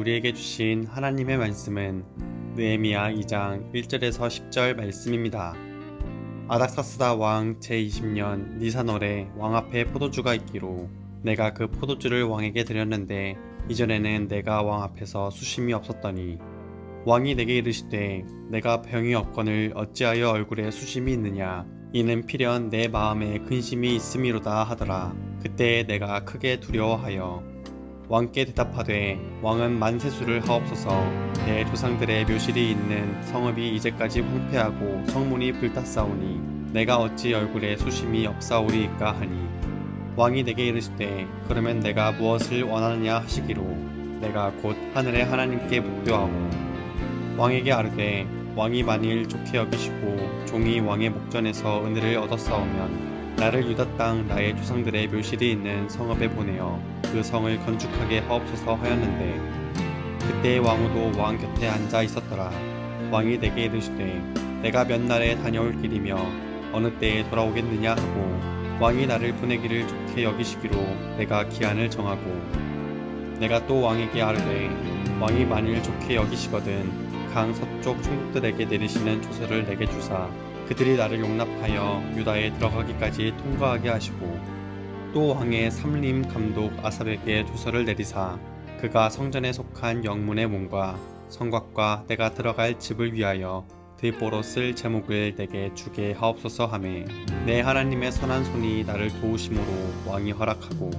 우리에게 주신 하나님의 말씀은 느헤미야 2장 1절에서 10절 말씀입니다. 아닥사스다 왕 제20년 니산월에 왕 앞에 포도주가 있기로 내가 그 포도주를 왕에게 드렸는데 이전에는 내가 왕 앞에서 수심이 없었더니 왕이 내게 이르시되 내가 병이 없거늘 어찌하여 얼굴에 수심이 있느냐 이는 필연 내 마음에 근심이 있음이로다 하더라. 그때 내가 크게 두려워하여 왕께 대답하되 왕은 만세수를 하옵소서. 내 조상들의 묘실이 있는 성읍이 이제까지 황폐하고 성문이 불탔사오니 내가 어찌 얼굴에 수심이 없사오리이까 하니 왕이 내게 이르시되 그러면 내가 무엇을 원하느냐 하시기로 내가 곧 하늘의 하나님께 묵교하고 왕에게 아르되 왕이 만일 좋게 여기시고 종이 왕의 목전에서 은혜를 얻었사오면 나를 유다 땅 나의 조상들의 묘실이 있는 성읍에 보내어 그 성을 건축하게 하옵소서 하였는데 그때 왕후도 왕 곁에 앉아 있었더라. 왕이 내게 이르시되 내가 몇 날에 다녀올 길이며 어느 때에 돌아오겠느냐 하고 왕이 나를 보내기를 좋게 여기시기로 내가 기한을 정하고 내가 또 왕에게 아르되 왕이 만일 좋게 여기시거든 강 서쪽 총독들에게 내리시는 조서를 내게 주사 그들이 나를 용납하여 유다에 들어가기까지 통과하게 하시고 또 왕의 삼림 감독 아삽에게 조서를 내리사 그가 성전에 속한 영문의 문과 성곽과 내가 들어갈 집을 위하여 들보로 쓸 제목을 내게 주게 하옵소서 하매 내 하나님의 선한 손이 나를 도우심으로 왕이 허락하고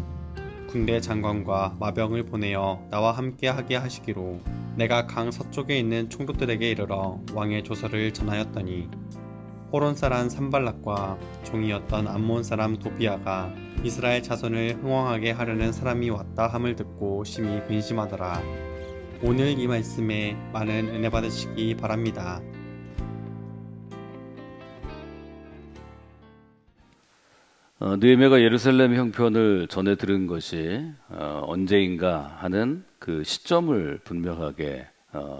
군대 장관과 마병을 보내어 나와 함께 하게 하시기로 내가 강 서쪽에 있는 총독들에게 이르러 왕의 조서를 전하였더니 호론 사람 산발락과 종이었던 암몬 사람 도비아가 이스라엘 자손을 흥왕하게 하려는 사람이 왔다 함을 듣고 심히 근심하더라. 오늘 이 말씀에 많은 은혜 받으시기 바랍니다. 느헤미야가 예루살렘 형편을 전해 들은 것이 언제인가 하는 그 시점을 분명하게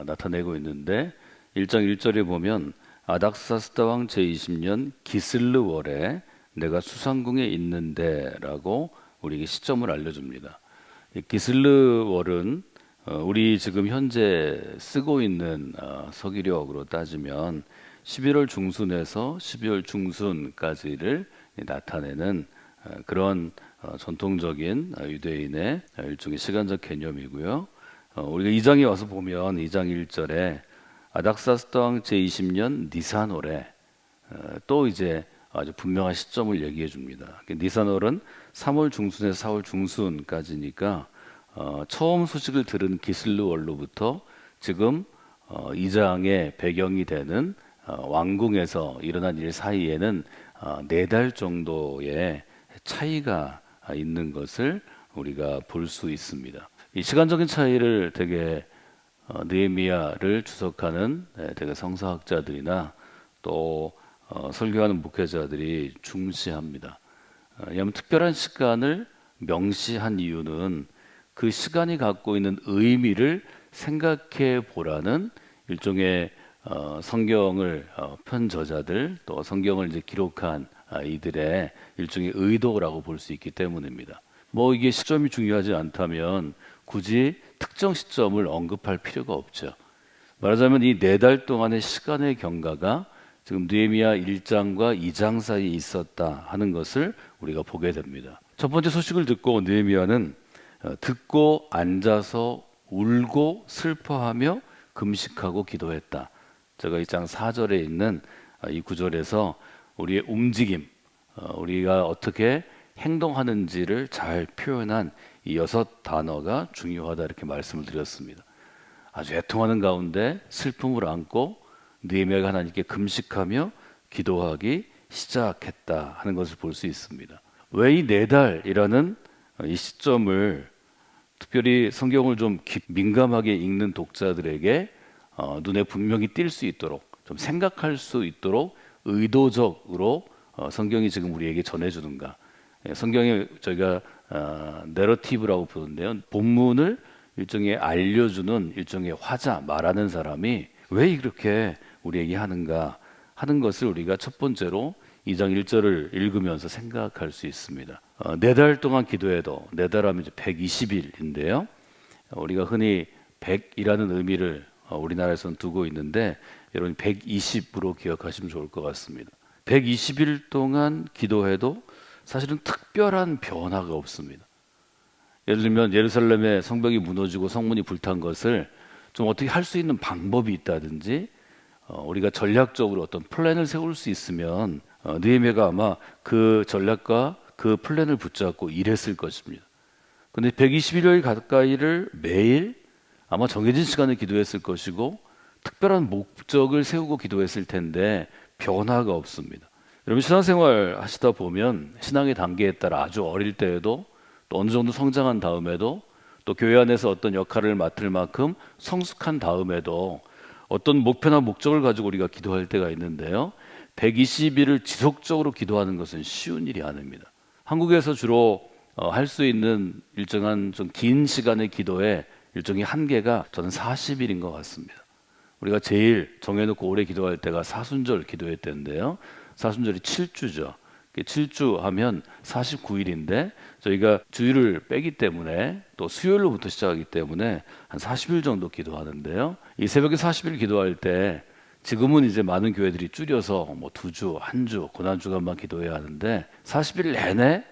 나타내고 있는데 1장 1절에 보면 아닥사스다 왕 제20년 기슬르월에 내가 수상궁에 있는데 라고 우리에게 시점을 알려줍니다. 이 기슬르월은 우리 지금 현재 쓰고 있는 서기력으로 따지면 11월 중순에서 12월 중순까지를 나타내는 그런 전통적인 유대인의 일종의 시간적 개념이고요. 우리가 2장에 와서 보면 2장 1절에 아닥사스다 왕 제20년 니산월에 또 이제 아주 분명한 시점을 얘기해 줍니다. 니산월은 3월 중순에서 4월 중순까지니까 처음 소식을 들은 기슬르월로부터 지금 2장의 배경이 되는 왕궁에서 일어난 일 사이에는 4달 정도의 차이가 있는 것을 우리가 볼 수 있습니다. 이 시간적인 차이를 되게 느헤미야를 주석하는 되게 성서학자들이나 또 설교하는 목회자들이 중시합니다. 왜냐하면 특별한 시간을 명시한 이유는 그 시간이 갖고 있는 의미를 생각해 보라는 일종의 성경을 편 저자들 또 성경을 이제 기록한 이들의 일종의 의도라고 볼 수 있기 때문입니다. 뭐 이게 시점이 중요하지 않다면 굳이 특정 시점을 언급할 필요가 없죠. 말하자면 이 4달 동안의 시간의 경과가 지금 느헤미야 1장과 2장 사이에 있었다 하는 것을 우리가 보게 됩니다. 첫 번째 소식을 듣고 느헤미야는 듣고 앉아서 울고 슬퍼하며 금식하고 기도했다. 제가 2장 4절에 있는 이 구절에서 우리의 움직임, 우리가 어떻게 행동하는지를 잘 표현한 이 6단어가 중요하다 이렇게 말씀을 드렸습니다. 아주 애통하는 가운데 슬픔을 안고 느헤미야가 하나님께 금식하며 기도하기 시작했다 하는 것을 볼 수 있습니다. 왜 이 4달이라는 이 시점을 특별히 성경을 좀 민감하게 읽는 독자들에게 눈에 분명히 띌 수 있도록 좀 생각할 수 있도록 의도적으로 성경이 지금 우리에게 전해주는가. 성경에 저희가 내러티브라고 부르는데요. 본문을 일종의 알려주는 일종의 화자, 말하는 사람이 왜 이렇게 우리에게 하는가 하는 것을 우리가 첫 번째로 2장 1절을 읽으면서 생각할 수 있습니다. 4달 동안 기도해도 4달 하면 이제 120일인데요. 우리가 흔히 100이라는 의미를 우리나라에서는 두고 있는데 여러분 120으로 기억하시면 좋을 것 같습니다. 120일 동안 기도해도 사실은 특별한 변화가 없습니다. 예를 들면 예루살렘의 성벽이 무너지고 성문이 불탄 것을 좀 어떻게 할 수 있는 방법이 있다든지 우리가 전략적으로 어떤 플랜을 세울 수 있으면 느헤미야가 아마 그 전략과 그 플랜을 붙잡고 일했을 것입니다. 근데 121일 가까이를 매일 아마 정해진 시간에 기도했을 것이고 특별한 목적을 세우고 기도했을 텐데 변화가 없습니다. 여러분 신앙생활 하시다 보면 신앙의 단계에 따라 아주 어릴 때에도 또 어느 정도 성장한 다음에도 또 교회 안에서 어떤 역할을 맡을 만큼 성숙한 다음에도 어떤 목표나 목적을 가지고 우리가 기도할 때가 있는데요. 120일을 지속적으로 기도하는 것은 쉬운 일이 아닙니다. 한국에서 주로 할 수 있는 일정한 좀 긴 시간의 기도의 일정의 한계가 저는 40일인 것 같습니다. 우리가 제일 정해놓고 오래 기도할 때가 사순절 기도회 때인데요. 사순절이 7주죠. 7주 하면 49일인데 저희가 주일을 빼기 때문에 또 수요일로부터 시작하기 때문에 한 40일 정도 기도하는데요. 이 새벽에 40일 기도할 때 지금은 이제 많은 교회들이 줄여서 뭐 2주, 1주, 고난주간만 기도해야 하는데 40일 내내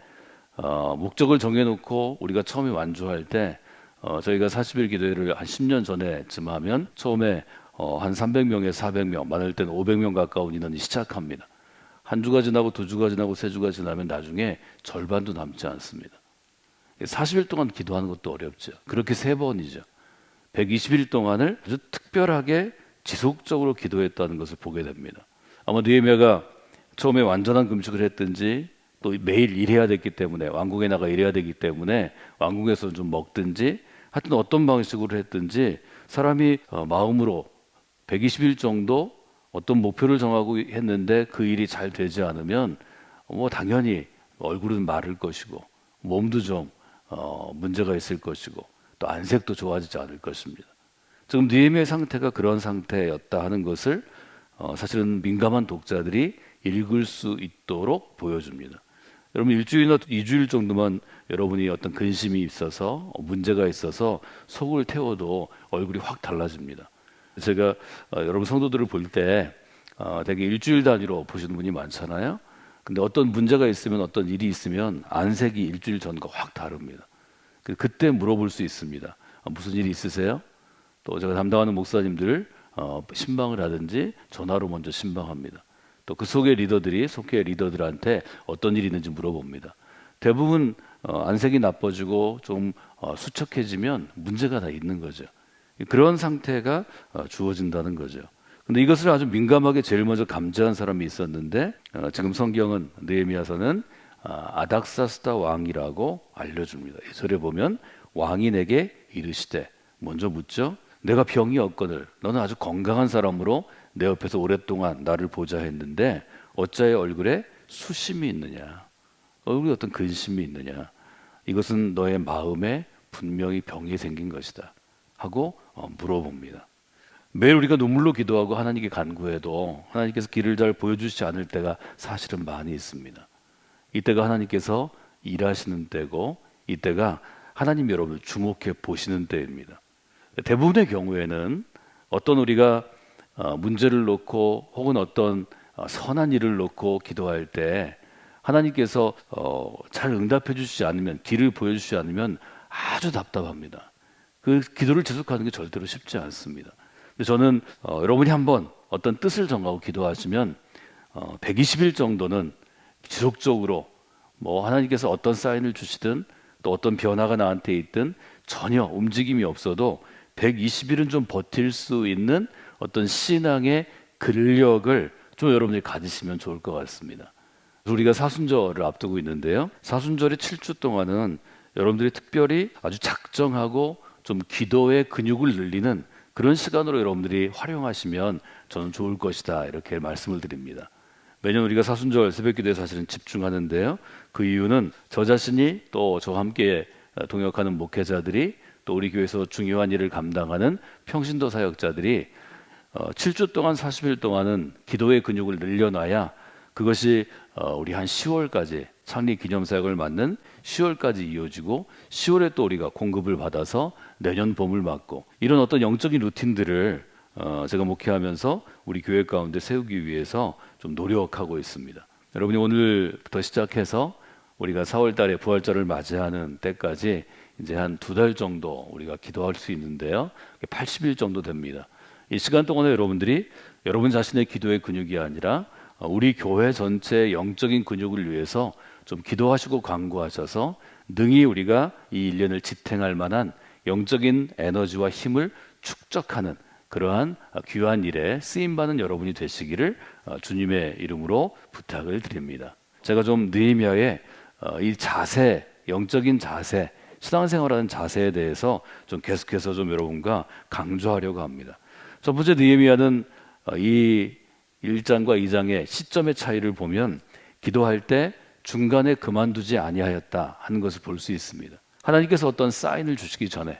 목적을 정해놓고 우리가 처음에 완주할 때 저희가 40일 기도회를 한 10년 전에쯤 하면 처음에 한 300명에 400명, 많을 때는 500명 가까운 인원이 시작합니다. 한 주가 지나고 2주가 지나고 3주가 지나면 나중에 절반도 남지 않습니다. 40일 동안 기도하는 것도 어렵죠. 그렇게 3번이죠. 120일 동안을 아주 특별하게 지속적으로 기도했다는 것을 보게 됩니다. 아마 느헤미야가 처음에 완전한 금식을 했든지 또 매일 일해야 됐기 때문에 왕궁에 나가 일해야 되기 때문에 왕궁에서 좀 먹든지 하여튼 어떤 방식으로 했든지 사람이 마음으로 120일 정도 어떤 목표를 정하고 했는데 그 일이 잘 되지 않으면 뭐 당연히 얼굴은 마를 것이고 몸도 좀 문제가 있을 것이고 또 안색도 좋아지지 않을 것입니다. 지금 느헤미야의 상태가 그런 상태였다 하는 것을 사실은 민감한 독자들이 읽을 수 있도록 보여줍니다. 여러분 일주일이나 2주일 정도만 여러분이 어떤 근심이 있어서 문제가 있어서 속을 태워도 얼굴이 확 달라집니다. 제가 여러분 성도들을 볼 때 되게 일주일 단위로 보시는 분이 많잖아요. 근데 어떤 문제가 있으면 어떤 일이 있으면 안색이 일주일 전과 확 다릅니다. 그때 물어볼 수 있습니다. 무슨 일이 있으세요? 또 제가 담당하는 목사님들 신방을 하든지 전화로 먼저 신방합니다. 또 그 속의 리더들이 속의 리더들한테 어떤 일이 있는지 물어봅니다. 대부분 안색이 나빠지고 좀 수척해지면 문제가 다 있는 거죠. 그런 상태가 주어진다는 거죠. 근데 이것을 아주 민감하게 제일 먼저 감지한 사람이 있었는데 지금 성경은 느헤미야서는 아닥사스다 왕이라고 알려줍니다. 이 절에 보면 왕이 내게 이르시되 먼저 묻죠. 내가 병이 없거늘 너는 아주 건강한 사람으로 내 옆에서 오랫동안 나를 보자 했는데 어찌하여 얼굴에 수심이 있느냐, 얼굴에 어떤 근심이 있느냐, 이것은 너의 마음에 분명히 병이 생긴 것이다 하고 물어봅니다. 매일 우리가 눈물로 기도하고 하나님께 간구해도 하나님께서 길을 잘 보여주시지 않을 때가 사실은 많이 있습니다. 이때가 하나님께서 일하시는 때고 이때가 하나님 여러분을 주목해 보시는 때입니다. 대부분의 경우에는 어떤 우리가 문제를 놓고 혹은 어떤 선한 일을 놓고 기도할 때 하나님께서 잘 응답해 주시지 않으면, 길을 보여주시지 않으면 아주 답답합니다. 그 기도를 지속하는 게 절대로 쉽지 않습니다. 근데 저는 여러분이 한번 어떤 뜻을 정하고 기도하시면 120일 정도는 지속적으로 뭐 하나님께서 어떤 사인을 주시든 또 어떤 변화가 나한테 있든 전혀 움직임이 없어도 120일은 좀 버틸 수 있는 어떤 신앙의 근력을 좀 여러분들이 가지시면 좋을 것 같습니다. 우리가 사순절을 앞두고 있는데요. 사순절의 7주 동안은 여러분들이 특별히 아주 작정하고 좀 기도의 근육을 늘리는 그런 시간으로 여러분들이 활용하시면 저는 좋을 것이다 이렇게 말씀을 드립니다. 매년 우리가 사순절 새벽기도에 사실은 집중하는데요. 그 이유는 저 자신이 또 저와 함께 동역하는 목회자들이 또 우리 교회에서 중요한 일을 감당하는 평신도 사역자들이 7주 동안 40일 동안은 기도의 근육을 늘려놔야 그것이 우리 한 10월까지 창립 기념사역을 맞는 10월까지 이어지고 10월에 또 우리가 공급을 받아서 내년 봄을 맞고 이런 어떤 영적인 루틴들을 제가 목회하면서 우리 교회 가운데 세우기 위해서 좀 노력하고 있습니다. 여러분이 오늘부터 시작해서 우리가 4월 달에 부활절을 맞이하는 때까지 이제 한 2달 정도 우리가 기도할 수 있는데요. 80일 정도 됩니다. 이 시간 동안에 여러분들이 여러분 자신의 기도의 근육이 아니라 우리 교회 전체 영적인 근육을 위해서 좀 기도하시고 간구하셔서 능히 우리가 이 1년을 지탱할 만한 영적인 에너지와 힘을 축적하는 그러한 귀한 일에 쓰임받는 여러분이 되시기를 주님의 이름으로 부탁을 드립니다. 제가 좀 느헤미야의 이 자세, 영적인 자세, 신앙생활하는 자세에 대해서 좀 계속해서 좀 여러분과 강조하려고 합니다. 첫 번째 느헤미야는 이 1장과 2장의 시점의 차이를 보면 기도할 때 중간에 그만두지 아니하였다 하는 것을 볼 수 있습니다. 하나님께서 어떤 사인을 주시기 전에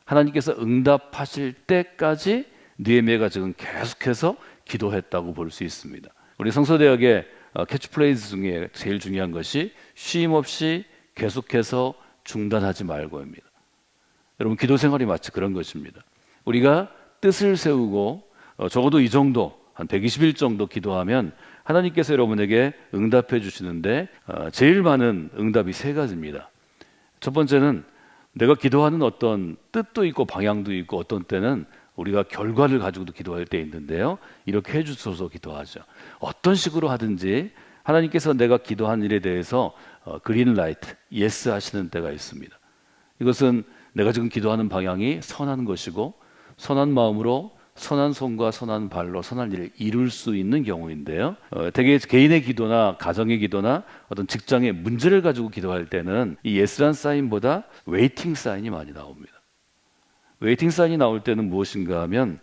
하나님께서 응답하실 때까지 느헤미야가 지금 계속해서 기도했다고 볼 수 있습니다. 우리 성서대학의 캐치프레이즈 중에 제일 중요한 것이 쉼 없이 계속해서 중단하지 말고입니다. 여러분 기도 생활이 마치 그런 것입니다. 우리가 뜻을 세우고 적어도 이 정도 한 120일 정도 기도하면 하나님께서 여러분에게 응답해 주시는데 제일 많은 응답이 3가지입니다. 첫 번째는 내가 기도하는 어떤 뜻도 있고 방향도 있고 어떤 때는 우리가 결과를 가지고도 기도할 때 있는데요. 이렇게 해주셔서 기도하죠. 어떤 식으로 하든지 하나님께서 내가 기도한 일에 대해서 그린라이트, 예스 하시는 때가 있습니다. 이것은 내가 지금 기도하는 방향이 선한 것이고 선한 마음으로 선한 손과 선한 발로 선한 일을 이룰 수 있는 경우인데요. 대개 개인의 기도나 가정의 기도나 어떤 직장의 문제를 가지고 기도할 때는 이 예스란 사인보다 웨이팅 사인이 많이 나옵니다. 웨이팅 사인이 나올 때는 무엇인가 하면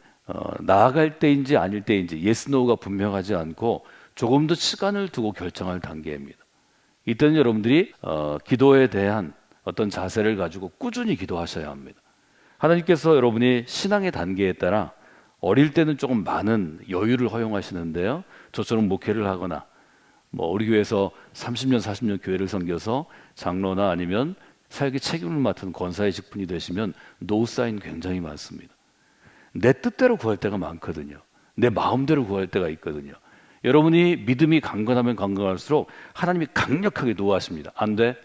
나아갈 때인지 아닐 때인지 예스 노가 분명하지 않고 조금 더 시간을 두고 결정할 단계입니다. 이때는 여러분들이 기도에 대한 어떤 자세를 가지고 꾸준히 기도하셔야 합니다. 하나님께서 여러분이 신앙의 단계에 따라 어릴 때는 조금 많은 여유를 허용하시는데요. 저처럼 목회를 하거나 우리 교회에서 30년 40년 교회를 섬겨서 장로나 아니면 사역의 책임을 맡은 권사의 직분이 되시면 노 사인 굉장히 많습니다. 내 뜻대로 구할 때가 많거든요. 내 마음대로 구할 때가 있거든요. 여러분이 믿음이 강건하면 강건할수록 하나님이 강력하게 노하십니다. 안 돼?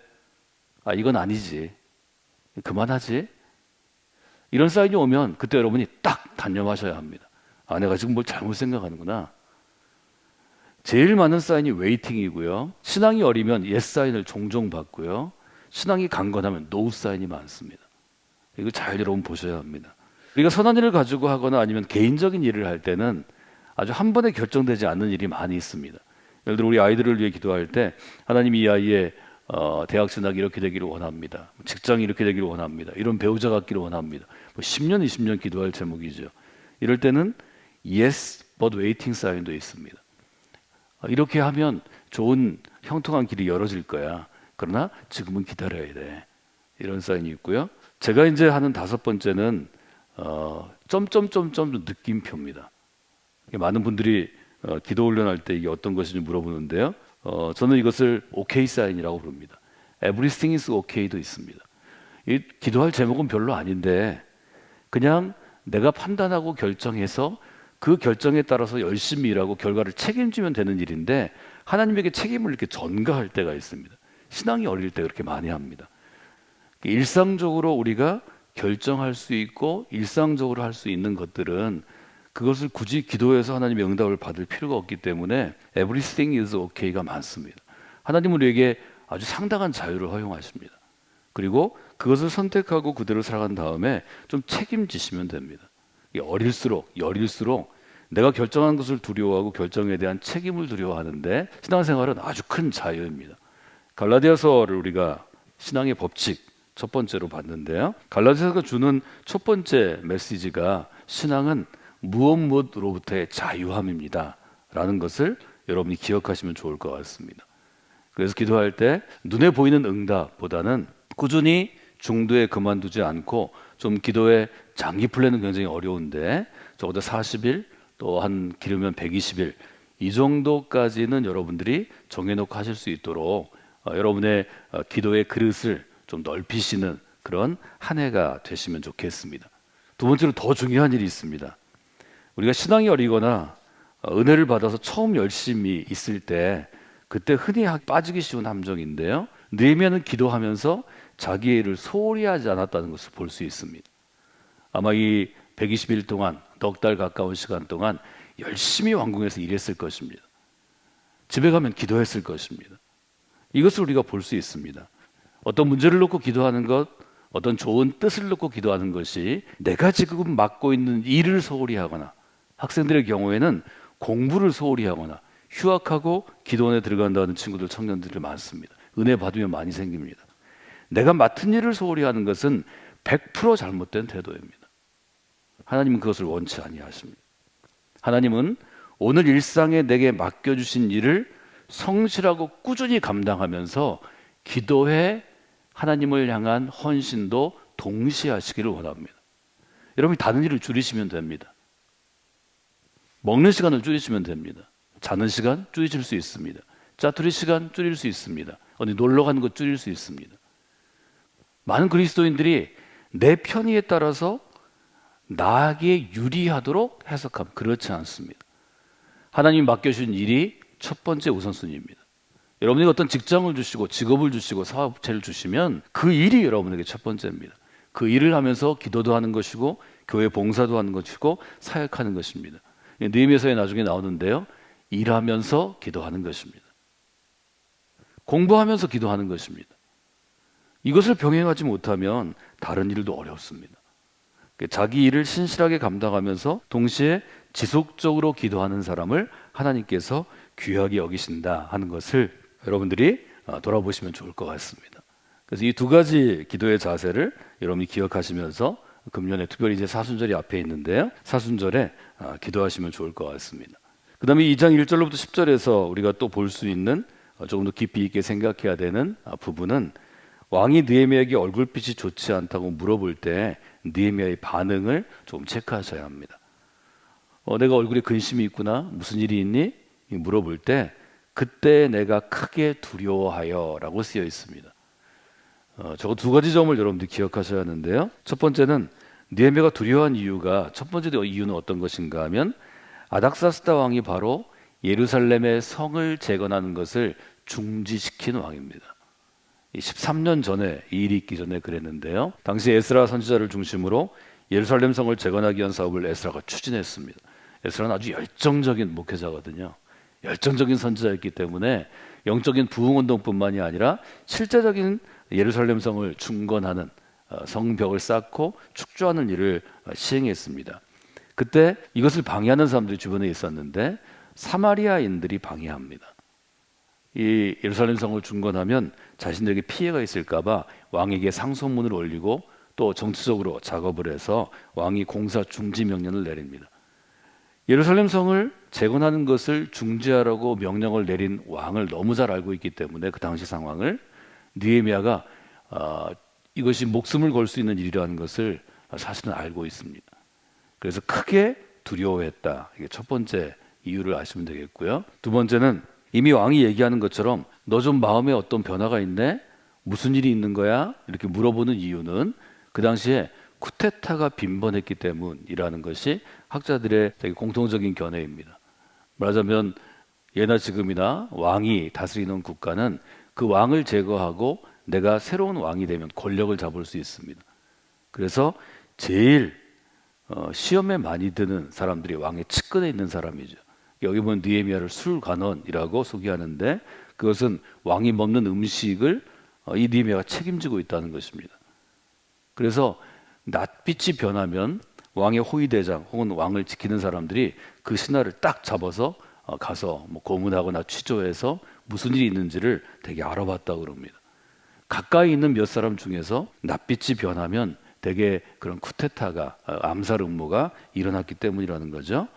이건 아니지. 그만하지. 이런 사인이 오면 그때 여러분이 딱 단념하셔야 합니다. 내가 지금 뭘 잘못 생각하는구나. 제일 많은 사인이 웨이팅이고요. 신앙이 어리면 예스 사인을 종종 받고요. 신앙이 강건하면 노 사인이 많습니다. 이거 잘 여러분 보셔야 합니다. 우리가 선한 일을 가지고 하거나 아니면 개인적인 일을 할 때는 아주 한 번에 결정되지 않는 일이 많이 있습니다. 예를 들어 우리 아이들을 위해 기도할 때 하나님 이 아이의 대학 진학이 이렇게 되기를 원합니다. 직장이 이렇게 되기를 원합니다. 이런 배우자 갖기를 원합니다. 10년, 20년 기도할 제목이죠. 이럴 때는 yes, but waiting 사인도 있습니다. 이렇게 하면 좋은 형통한 길이 열어질 거야. 그러나 지금은 기다려야 돼. 이런 사인이 있고요. 제가 이제 하는 5번째는 점점점점 느낌표입니다. 많은 분들이 기도 훈련할 때 이게 어떤 것인지 물어보는데요. 저는 이것을 OK 사인이라고 부릅니다. Everything is OK도 있습니다. 이 기도할 제목은 별로 아닌데 그냥 내가 판단하고 결정해서 그 결정에 따라서 열심히 일하고 결과를 책임지면 되는 일인데 하나님에게 책임을 이렇게 전가할 때가 있습니다. 신앙이 어릴 때 그렇게 많이 합니다. 일상적으로 우리가 결정할 수 있고 일상적으로 할 수 있는 것들은 그것을 굳이 기도해서 하나님의 응답을 받을 필요가 없기 때문에 everything is okay가 많습니다. 하나님은 우리에게 아주 상당한 자유를 허용하십니다. 그리고 그것을 선택하고 그대로 살아간 다음에 좀 책임지시면 됩니다. 어릴수록 여릴수록 내가 결정한 것을 두려워하고 결정에 대한 책임을 두려워하는데 신앙생활은 아주 큰 자유입니다. 갈라디아서를 우리가 신앙의 법칙 첫 번째로 봤는데요. 갈라디아서가 주는 첫 번째 메시지가 신앙은 무엇으로부터의 자유함입니다. 라는 것을 여러분이 기억하시면 좋을 것 같습니다. 그래서 기도할 때 눈에 보이는 응답보다는 꾸준히 중도에 그만두지 않고 좀 기도의 장기 플랜은 굉장히 어려운데 적어도 40일 또 한 길으면 120일 이 정도까지는 여러분들이 정해놓고 하실 수 있도록 여러분의 기도의 그릇을 좀 넓히시는 그런 한 해가 되시면 좋겠습니다. 두 번째로 더 중요한 일이 있습니다. 우리가 신앙이 어리거나 은혜를 받아서 처음 열심히 있을 때 그때 흔히 빠지기 쉬운 함정인데요. 느헤미야는 기도하면서 자기의 일을 소홀히 하지 않았다는 것을 볼 수 있습니다. 아마 이 120일 동안 넉 달 가까운 시간 동안 열심히 왕궁에서 일했을 것입니다. 집에 가면 기도했을 것입니다. 이것을 우리가 볼 수 있습니다. 어떤 문제를 놓고 기도하는 것, 어떤 좋은 뜻을 놓고 기도하는 것이 내가 지금 맡고 있는 일을 소홀히 하거나 학생들의 경우에는 공부를 소홀히 하거나 휴학하고 기도원에 들어간다는 친구들, 청년들이 많습니다. 은혜 받으면 많이 생깁니다. 내가 맡은 일을 소홀히 하는 것은 100% 잘못된 태도입니다. 하나님은 그것을 원치 아니하십니다. 하나님은 오늘 일상에 내게 맡겨주신 일을 성실하고 꾸준히 감당하면서 기도에 하나님을 향한 헌신도 동시에 하시기를 원합니다. 여러분이 다른 일을 줄이시면 됩니다. 먹는 시간을 줄이시면 됩니다. 자는 시간 줄이실 수 있습니다. 짜투리 시간 줄일 수 있습니다. 어디 놀러 가는 것 줄일 수 있습니다. 많은 그리스도인들이 내 편의에 따라서 나에게 유리하도록 해석하면 그렇지 않습니다. 하나님이 맡겨주신 일이 첫 번째 우선순위입니다. 여러분에게 어떤 직장을 주시고 직업을 주시고 사업체를 주시면 그 일이 여러분에게 첫 번째입니다. 그 일을 하면서 기도도 하는 것이고 교회 봉사도 하는 것이고 사역하는 것입니다. 느헤미야서에 나중에 나오는데요. 일하면서 기도하는 것입니다. 공부하면서 기도하는 것입니다. 이것을 병행하지 못하면 다른 일도 어렵습니다. 자기 일을 신실하게 감당하면서 동시에 지속적으로 기도하는 사람을 하나님께서 귀하게 여기신다 하는 것을 여러분들이 돌아보시면 좋을 것 같습니다. 그래서 이 두 가지 기도의 자세를 여러분이 기억하시면서 금년에 특별히 이제 사순절이 앞에 있는데요. 사순절에 기도하시면 좋을 것 같습니다. 그 다음에 2장 1절로부터 10절에서 우리가 또 볼 수 있는 조금 더 깊이 있게 생각해야 되는 부분은 왕이 느헤미야에게 얼굴빛이 좋지 않다고 물어볼 때 느헤미야의 반응을 좀 체크하셔야 합니다. 내가 얼굴에 근심이 있구나, 무슨 일이 있니? 물어볼 때 그때 내가 크게 두려워하여 라고 쓰여 있습니다. 저거 두 가지 점을 여러분들 기억하셔야 하는데요. 첫 번째는 느헤미야가 두려워한 이유가, 첫 번째 이유는 어떤 것인가 하면 아닥사스다 왕이 바로 예루살렘의 성을 재건하는 것을 중지시킨 왕입니다. 13년 전에 이 일이 있기 전에 그랬는데요. 당시 에스라 선지자를 중심으로 예루살렘 성을 재건하기 위한 사업을 에스라가 추진했습니다. 에스라는 아주 열정적인 목회자거든요. 열정적인 선지자였기 때문에 영적인 부흥운동뿐만이 아니라 실제적인 예루살렘 성을 중건하는 성벽을 쌓고 축조하는 일을 시행했습니다. 그때 이것을 방해하는 사람들이 주변에 있었는데 사마리아인들이 방해합니다. 이 예루살렘 성을 중건하면 자신들에게 피해가 있을까봐 왕에게 상소문을 올리고 또 정치적으로 작업을 해서 왕이 공사 중지 명령을 내립니다. 예루살렘 성을 재건하는 것을 중지하라고 명령을 내린 왕을 너무 잘 알고 있기 때문에 그 당시 상황을 느헤미야가 이것이 목숨을 걸 수 있는 일이라는 것을 사실은 알고 있습니다. 그래서 크게 두려워했다. 이게 첫 번째 이유를 아시면 되겠고요. 두 번째는 이미 왕이 얘기하는 것처럼 너 좀 마음에 어떤 변화가 있네? 무슨 일이 있는 거야? 이렇게 물어보는 이유는 그 당시에 쿠데타가 빈번했기 때문이라는 것이 학자들의 되게 공통적인 견해입니다. 말하자면 예나 지금이나 왕이 다스리는 국가는 그 왕을 제거하고 내가 새로운 왕이 되면 권력을 잡을 수 있습니다. 그래서 제일 시험에 많이 드는 사람들이 왕의 측근에 있는 사람이죠. 여기 보면 느헤미야를 술관원이라고 소개하는데 그것은 왕이 먹는 음식을 이 느헤미야가 책임지고 있다는 것입니다. 그래서 낯빛이 변하면 왕의 호위대장 혹은 왕을 지키는 사람들이 그 신하를 딱 잡아서 가서 고문하거나 취조해서 무슨 일이 있는지를 되게 알아봤다고 그럽니다. 가까이 있는 몇 사람 중에서 낯빛이 변하면 되게 그런 쿠데타가 암살 음모가 일어났기 때문이라는 거죠.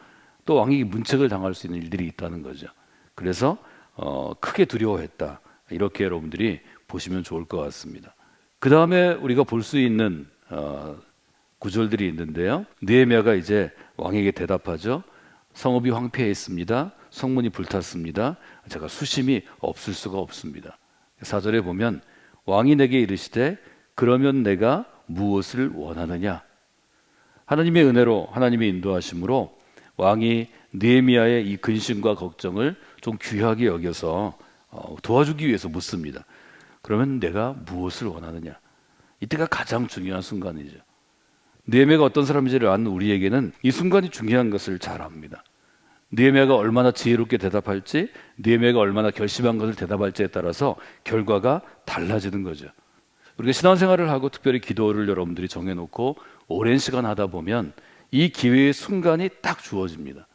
또 왕이 문책을 당할 수 있는 일들이 있다는 거죠. 그래서 크게 두려워했다. 이렇게 여러분들이 보시면 좋을 것 같습니다. 그 다음에 우리가 볼 수 있는 구절들이 있는데요. 느헤미야가 이제 왕에게 대답하죠. 성읍이 황폐해 있습니다. 성문이 불탔습니다. 제가 수심이 없을 수가 없습니다. 4절에 보면 왕이 내게 이르시되 그러면 내가 무엇을 원하느냐? 하나님의 은혜로 하나님의 인도하심으로 왕이 느헤미야의 이 근심과 걱정을 좀 귀하게 여겨서 도와주기 위해서 묻습니다. 그러면 내가 무엇을 원하느냐? 이때가 가장 중요한 순간이죠. 느헤미야가 어떤 사람인지를 아는 우리에게는 이 순간이 중요한 것을 잘 압니다. 느헤미야가 얼마나 지혜롭게 대답할지, 느헤미야가 얼마나 결심한 것을 대답할지에 따라서 결과가 달라지는 거죠. 우리가 신앙생활을 하고 특별히 기도를 여러분들이 정해놓고 오랜 시간 하다 보면 이 기회의 순간이 딱 주어집니다.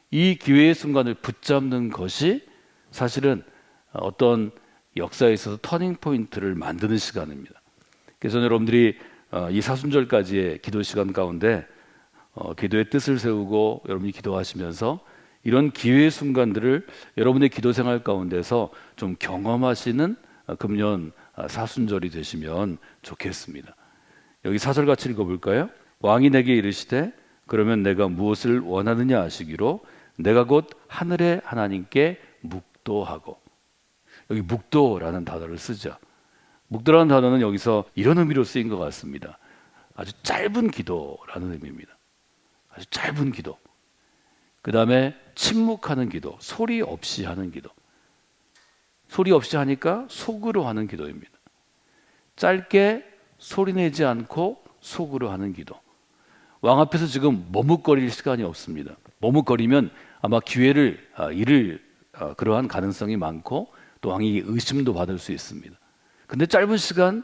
이 기회의 순간을 붙잡는 것이 사실은 어떤 역사에 있어서 터닝 포인트를 만드는 시간입니다. 그래서 여러분들이 이 사순절까지의 기도 시간 가운데 기도의 뜻을 세우고 여러분이 기도하시면서 이런 기회의 순간들을 여러분의 기도 생활 가운데서 좀 경험하시는 금년 사순절이 되시면 좋겠습니다. 여기 4절 같이 읽어볼까요? 왕이 내게 이르시되 그러면 내가 무엇을 원하느냐 하시기로 내가 곧 하늘의 하나님께 묵도하고, 여기 묵도라는 단어를 쓰죠. 묵도라는 단어는 여기서 이런 의미로 쓰인 것 같습니다. 아주 짧은 기도라는 의미입니다. 아주 짧은 기도. 그 다음에 침묵하는 기도, 소리 없이 하는 기도. 소리 없이 하니까 속으로 하는 기도입니다. 짧게 소리내지 않고 속으로 하는 기도. 왕 앞에서 지금 머뭇거릴 시간이 없습니다. 머뭇거리면 아마 기회를 잃을 그러한 가능성이 많고 또 왕이 의심도 받을 수 있습니다. 근데 짧은 시간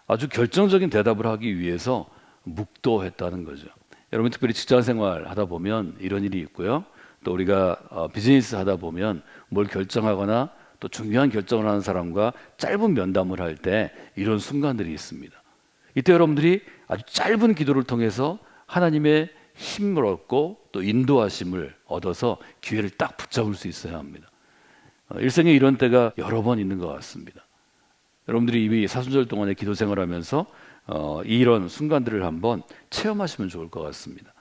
아주 결정적인 대답을 하기 위해서 묵도했다는 거죠. 여러분 특별히 직장 생활 하다 보면 이런 일이 있고요. 또 우리가 비즈니스 하다 보면 뭘 결정하거나 또 중요한 결정을 하는 사람과 짧은 면담을 할 때 이런 순간들이 있습니다. 이때 여러분들이 아주 짧은 기도를 통해서 하나님의 힘을 얻고 또 인도하심을 얻어서 기회를 딱 붙잡을 수 있어야 합니다. 일생에 이런 때가 여러 번 있는 것 같습니다. 여러분들이 이미 사순절 동안에 기도 생활하면서 이런 순간들을 한번 체험하시면 좋을 것 같습니다.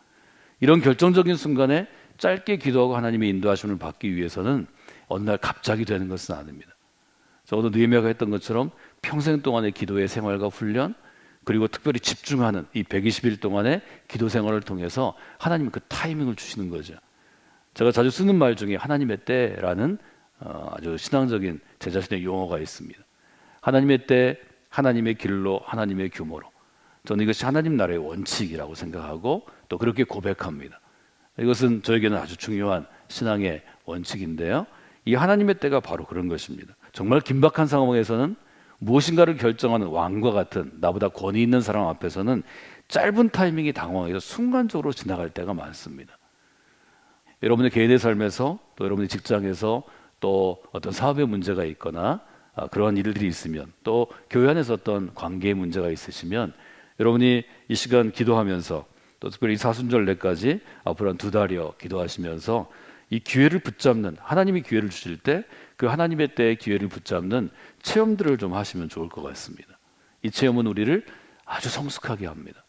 이런 결정적인 순간에 짧게 기도하고 하나님의 인도하심을 받기 위해서는 어느 날 갑자기 되는 것은 아닙니다. 적어도 느헤미야가 했던 것처럼 평생 동안의 기도의 생활과 훈련, 그리고 특별히 집중하는 이 120일 동안의 기도 생활을 통해서 하나님이 그 타이밍을 주시는 거죠. 제가 자주 쓰는 말 중에 하나님의 때라는 아주 신앙적인 제 자신의 용어가 있습니다. 하나님의 때, 하나님의 길로, 하나님의 규모로. 저는 이것이 하나님 나라의 원칙이라고 생각하고 또 그렇게 고백합니다. 이것은 저에게는 아주 중요한 신앙의 원칙인데요. 이 하나님의 때가 바로 그런 것입니다. 정말 긴박한 상황에서는 무엇인가를 결정하는 왕과 같은 나보다 권위 있는 사람 앞에서는 짧은 타이밍이 당황해서 순간적으로 지나갈 때가 많습니다. 여러분의 개인의 삶에서 또 여러분의 직장에서 또 어떤 사업의 문제가 있거나 그러한 일들이 있으면 또 교회 안에서 어떤 관계의 문제가 있으시면 여러분이 이 시간 기도하면서 또 특별히 사순절 내까지 앞으로 한 2달여 기도하시면서 이 기회를 붙잡는, 하나님이 기회를 주실 때 그 하나님의 때의 기회를 붙잡는 체험들을 좀 하시면 좋을 것 같습니다. 이 체험은 우리를 아주 성숙하게 합니다.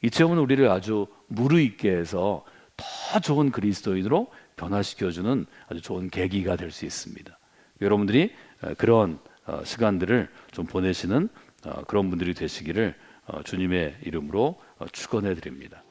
이 체험은 우리를 아주 무르익게 해서 더 좋은 그리스도인으로 변화시켜주는 아주 좋은 계기가 될 수 있습니다. 여러분들이 그런 시간들을 좀 보내시는 그런 분들이 되시기를 주님의 이름으로 축원해 드립니다.